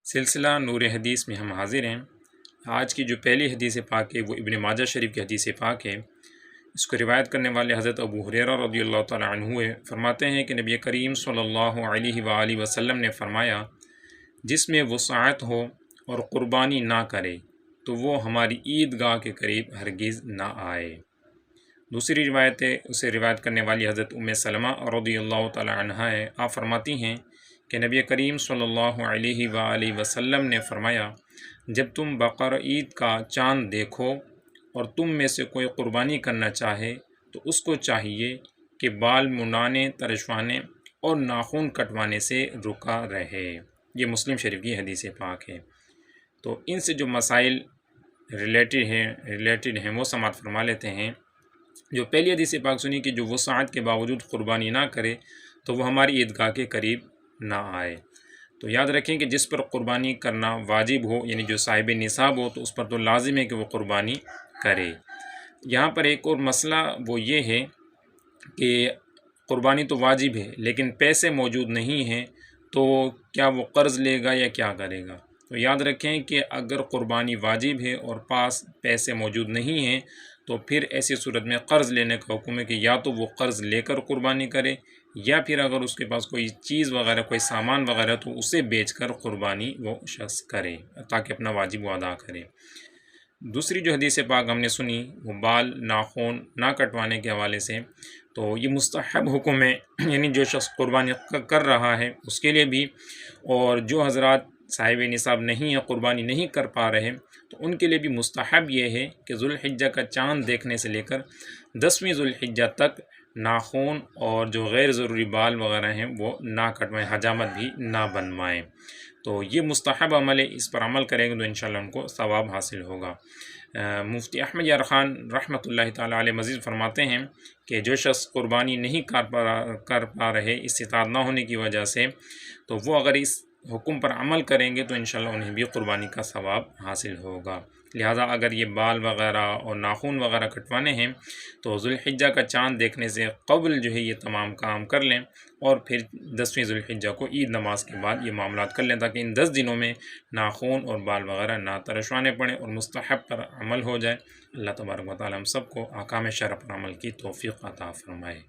سلسلہ نور حدیث میں ہم حاضر ہیں۔ آج کی جو پہلی حدیث پاک ہے وہ ابن ماجہ شریف کی حدیث پاک ہے۔ اس کو روایت کرنے والے حضرت ابو ہریرہ رضی اللہ تعالیٰ عنہ فرماتے ہیں کہ نبی کریم صلی اللہ علیہ وآلہ وسلم نے فرمایا، جس میں وسعت ہو اور قربانی نہ کرے تو وہ ہماری عیدگاہ کے قریب ہرگز نہ آئے۔ دوسری روایت ہے، اسے روایت کرنے والی حضرت ام سلمہ رضی اللہ تعالیٰ عنہا ہے۔ آپ فرماتی ہیں کہ نبی کریم صلی اللہ علیہ وآلہ وسلم نے فرمایا، جب تم بقر عید کا چاند دیکھو اور تم میں سے کوئی قربانی کرنا چاہے تو اس کو چاہیے کہ بال منڈانے، ترشوانے اور ناخن کٹوانے سے رکا رہے۔ یہ مسلم شریف کی حدیث پاک ہے۔ تو ان سے جو مسائل ریلیٹڈ ہیں وہ سماعت فرما لیتے ہیں۔ جو پہلی حدیث پاک سنی کہ جو وسعت کے باوجود قربانی نہ کرے تو وہ ہماری عیدگاہ کے قریب نہ آئے۔ تو یاد رکھیں کہ جس پر قربانی کرنا واجب ہو، یعنی جو صاحب نصاب ہو، تو اس پر تو لازم ہے کہ وہ قربانی کرے۔ یہاں پر ایک اور مسئلہ وہ یہ ہے کہ قربانی تو واجب ہے لیکن پیسے موجود نہیں ہیں، تو کیا وہ قرض لے گا یا کیا کرے گا؟ تو یاد رکھیں کہ اگر قربانی واجب ہے اور پاس پیسے موجود نہیں ہیں تو پھر ایسی صورت میں قرض لینے کا حکم ہے کہ یا تو وہ قرض لے کر قربانی کرے، یا پھر اگر اس کے پاس کوئی چیز وغیرہ، کوئی سامان وغیرہ تو اسے بیچ کر قربانی وہ شخص کرے تاکہ اپنا واجب وہ ادا کرے۔ دوسری جو حدیث پاک ہم نے سنی وہ بال ناخن نہ کٹوانے کے حوالے سے، تو یہ مستحب حکم ہے، یعنی جو شخص قربانی کر رہا ہے اس کے لیے بھی، اور جو حضرات صاحب نصاب نہیں ہے، قربانی نہیں کر پا رہے، تو ان کے لیے بھی مستحب یہ ہے کہ ذوالحجہ کا چاند دیکھنے سے لے کر 10ویں ذوالحجہ تک ناخن اور جو غیر ضروری بال وغیرہ ہیں وہ نہ کٹوائیں، حجامت بھی نہ بنوائیں۔ تو یہ مستحب عمل ہے، اس پر عمل کریں گے تو انشاءاللہ ان کو ثواب حاصل ہوگا۔ مفتی احمد یار خان رحمۃ اللہ تعالیٰ علیہ مزید فرماتے ہیں کہ جو شخص قربانی نہیں کر پا رہے استطاعت نہ ہونے کی وجہ سے، تو وہ اگر اس حکم پر عمل کریں گے تو انشاءاللہ انہیں بھی قربانی کا ثواب حاصل ہوگا۔ لہٰذا اگر یہ بال وغیرہ اور ناخن وغیرہ کٹوانے ہیں تو ذوالحجہ کا چاند دیکھنے سے قبل جو ہے یہ تمام کام کر لیں، اور پھر 10ویں ذوالحجہ کو عید نماز کے بعد یہ معاملات کر لیں، تاکہ ان 10 دنوں میں ناخن اور بال وغیرہ نہ ترشوانے پڑیں اور مستحب پر عمل ہو جائے۔ اللہ تبارک و تعالی ہم سب کو احکام شرع پر عمل کی توفیق عطا فرمائے۔